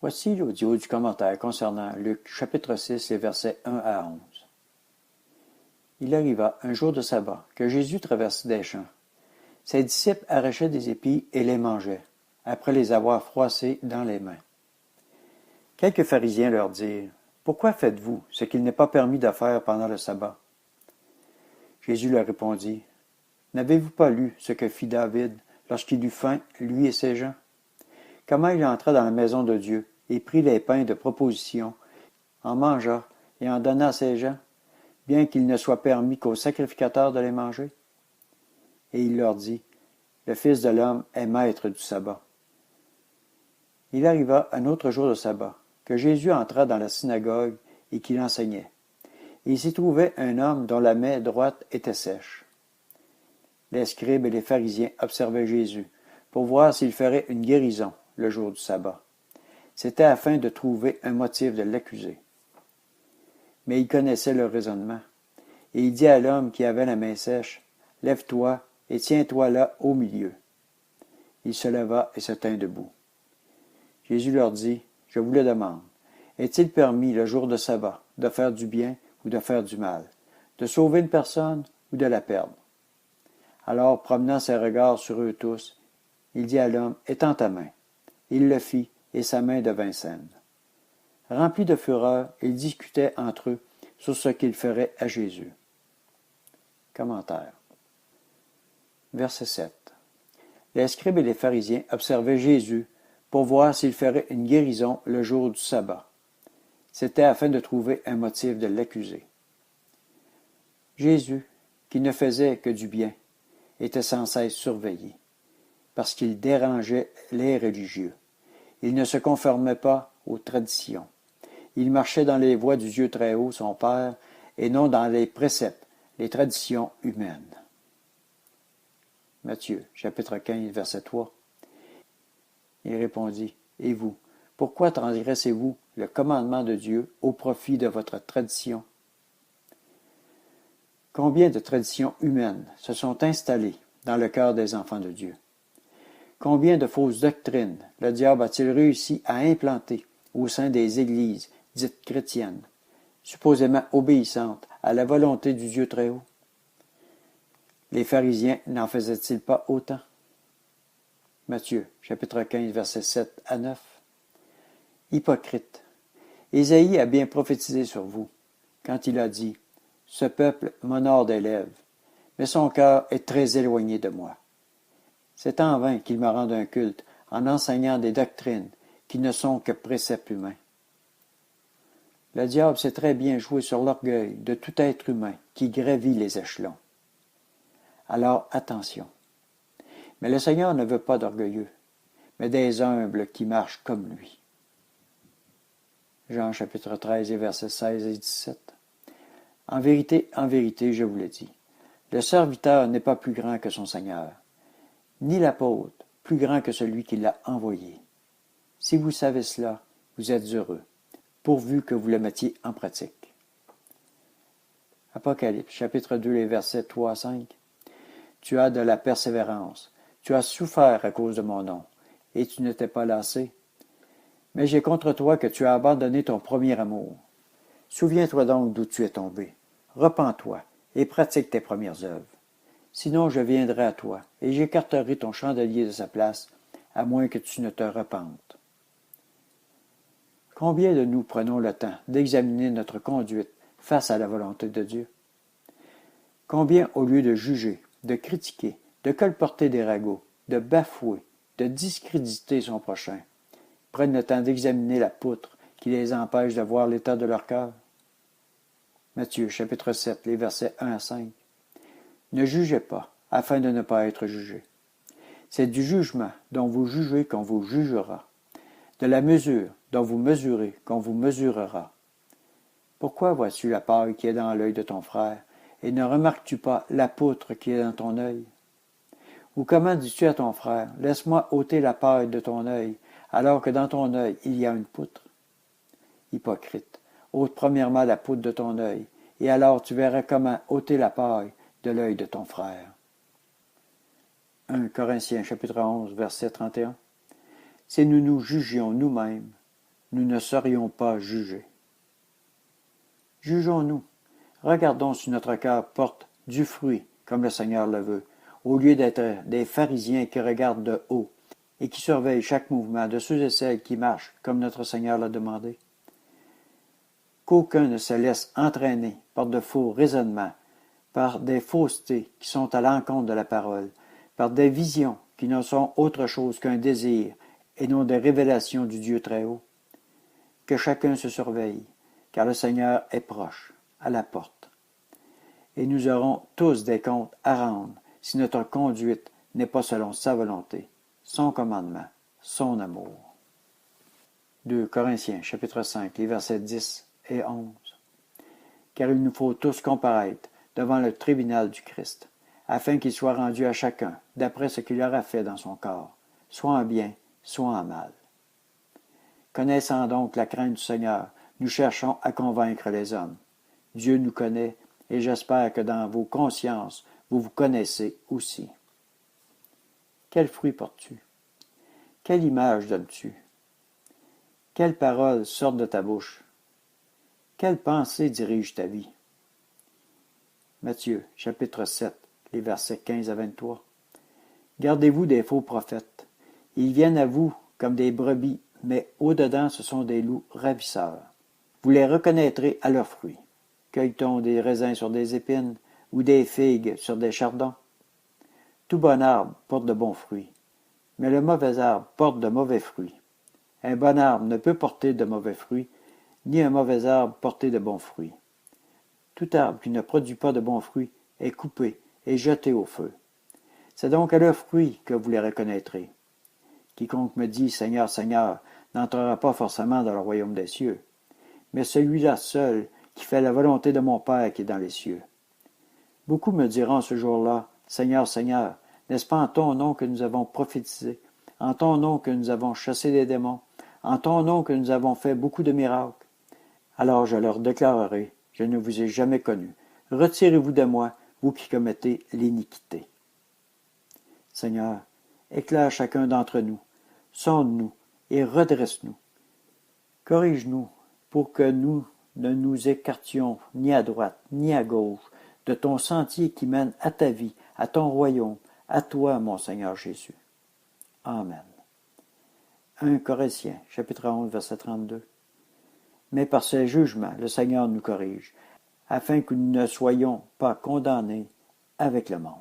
Voici l'audio du commentaire concernant Luc, chapitre 6, les versets 1 à 11. Il arriva un jour de sabbat que Jésus traversait des champs. Ses disciples arrachaient des épis et les mangeaient, après les avoir froissés dans les mains. Quelques pharisiens leur dirent, « Pourquoi faites-vous ce qu'il n'est pas permis de faire pendant le sabbat? » Jésus leur répondit, « N'avez-vous pas lu ce que fit David lorsqu'il eut faim, lui et ses gens? Comment il entra dans la maison de Dieu et prit les pains de proposition, en mangea et en donna à ses gens, bien qu'il ne soit permis qu'aux sacrificateurs de les manger? Et il leur dit, le Fils de l'homme est maître du sabbat. Il arriva un autre jour de sabbat, que Jésus entra dans la synagogue et qu'il enseignait. Et il s'y trouvait un homme dont la main droite était sèche. Les scribes et les pharisiens observaient Jésus, pour voir s'il ferait une guérison le jour du sabbat. C'était afin de trouver un motif de l'accuser. Mais il connaissait leur raisonnement. Et il dit à l'homme qui avait la main sèche, « Lève-toi et tiens-toi là au milieu. » Il se leva et se tint debout. Jésus leur dit, « Je vous le demande, est-il permis le jour de sabbat de faire du bien ou de faire du mal, de sauver une personne ou de la perdre? » Alors, promenant ses regards sur eux tous, il dit à l'homme, « Étends ta main. » Il le fit, et sa main devint saine. Remplis de fureur, ils discutaient entre eux sur ce qu'ils feraient à Jésus. Commentaire. Verset 7. Les scribes et les pharisiens observaient Jésus pour voir s'il ferait une guérison le jour du sabbat. C'était afin de trouver un motif de l'accuser. Jésus, qui ne faisait que du bien, était sans cesse surveillé, parce qu'il dérangeait les religieux. Il ne se conformait pas aux traditions. Il marchait dans les voies du Dieu très haut, son Père, et non dans les préceptes, les traditions humaines. Matthieu, chapitre 15, verset 3. Il répondit, « Et vous, pourquoi transgressez-vous le commandement de Dieu au profit de votre tradition? » Combien de traditions humaines se sont installées dans le cœur des enfants de Dieu? Combien de fausses doctrines le diable a-t-il réussi à implanter au sein des églises dites chrétiennes, supposément obéissantes à la volonté du Dieu très haut? Les pharisiens n'en faisaient-ils pas autant? Matthieu, chapitre 15, versets 7 à 9. Hypocrite, Ésaïe a bien prophétisé sur vous, quand il a dit, « Ce peuple m'honore des lèvres, mais son cœur est très éloigné de moi. » C'est en vain qu'ils me rendent un culte en enseignant des doctrines qui ne sont que préceptes humains. Le diable sait très bien jouer sur l'orgueil de tout être humain qui gravit les échelons. Alors attention. Mais le Seigneur ne veut pas d'orgueilleux, mais des humbles qui marchent comme lui. Jean chapitre 13 et versets 16 et 17. En vérité, je vous le dis, le serviteur n'est pas plus grand que son Seigneur, ni l'apôtre plus grand que celui qui l'a envoyé. Si vous savez cela, vous êtes heureux, pourvu que vous le mettiez en pratique. Apocalypse, chapitre 2, les versets 3 à 5. Tu as de la persévérance, tu as souffert à cause de mon nom, et tu ne t'es pas lassé. Mais j'ai contre toi que tu as abandonné ton premier amour. Souviens-toi donc d'où tu es tombé. Repens-toi et pratique tes premières œuvres. Sinon je viendrai à toi, et j'écarterai ton chandelier de sa place, à moins que tu ne te repentes. Combien de nous prenons le temps d'examiner notre conduite face à la volonté de Dieu? Combien, au lieu de juger, de critiquer, de colporter des ragots, de bafouer, de discréditer son prochain, prennent le temps d'examiner la poutre qui les empêche de voir l'état de leur cœur? Matthieu, chapitre 7, les versets 1 à 5. Ne jugez pas, afin de ne pas être jugés. C'est du jugement dont vous jugez qu'on vous jugera, de la mesure dont vous mesurez qu'on vous mesurera. Pourquoi vois-tu la paille qui est dans l'œil de ton frère, et ne remarques-tu pas la poutre qui est dans ton œil? Ou comment dis-tu à ton frère, laisse-moi ôter la paille de ton œil, alors que dans ton œil il y a une poutre? Hypocrite, ôte premièrement la poutre de ton œil, et alors tu verras comment ôter la paille de l'œil de ton frère. 1 Corinthiens chapitre 11, verset 31. Si nous nous jugions nous-mêmes, nous ne serions pas jugés. Jugeons-nous. Regardons si notre cœur porte du fruit, comme le Seigneur le veut, au lieu d'être des pharisiens qui regardent de haut et qui surveillent chaque mouvement de ceux et celles qui marchent comme notre Seigneur l'a demandé. Qu'aucun ne se laisse entraîner par de faux raisonnements, par des faussetés qui sont à l'encontre de la parole, par des visions qui ne sont autre chose qu'un désir et non des révélations du Dieu très haut. Que chacun se surveille, car le Seigneur est proche, à la porte. Et nous aurons tous des comptes à rendre si notre conduite n'est pas selon sa volonté, son commandement, son amour. 2 Corinthiens, chapitre 5, les versets 10 et 11. Car il nous faut tous comparaître devant le tribunal du Christ, afin qu'il soit rendu à chacun d'après ce qu'il aura fait dans son corps, soit en bien, soit en mal. Connaissant donc la crainte du Seigneur, nous cherchons à convaincre les hommes. Dieu nous connaît, et j'espère que dans vos consciences, vous vous connaissez aussi. Quel fruit portes-tu? Quelle image donnes-tu? Quelles paroles sortent de ta bouche? Quelle pensée dirige ta vie? Matthieu, chapitre 7, les versets 15 à 23. Gardez-vous des faux prophètes. Ils viennent à vous comme des brebis, mais au-dedans ce sont des loups ravisseurs. Vous les reconnaîtrez à leurs fruits. Cueille-t-on des raisins sur des épines ou des figues sur des chardons? Tout bon arbre porte de bons fruits, mais le mauvais arbre porte de mauvais fruits. Un bon arbre ne peut porter de mauvais fruits, ni un mauvais arbre porter de bons fruits. Tout arbre qui ne produit pas de bons fruits est coupé et jeté au feu. C'est donc à leurs fruits que vous les reconnaîtrez. Quiconque me dit « Seigneur, Seigneur » n'entrera pas forcément dans le royaume des cieux, mais celui-là seul qui fait la volonté de mon Père qui est dans les cieux. Beaucoup me diront ce jour-là « Seigneur, Seigneur, n'est-ce pas en ton nom que nous avons prophétisé, en ton nom que nous avons chassé des démons, en ton nom que nous avons fait beaucoup de miracles ?» Alors je leur déclarerai « Je ne vous ai jamais connus. Retirez-vous de moi, vous qui commettez l'iniquité. » Seigneur, éclaire chacun d'entre nous, sonde-nous et redresse-nous. Corrige-nous pour que nous ne nous écartions ni à droite ni à gauche de ton sentier qui mène à ta vie, à ton royaume, à toi, mon Seigneur Jésus. Amen. 1 Corinthiens, chapitre 11, verset 32. Mais par ses jugements, le Seigneur nous corrige, afin que nous ne soyons pas condamnés avec le monde.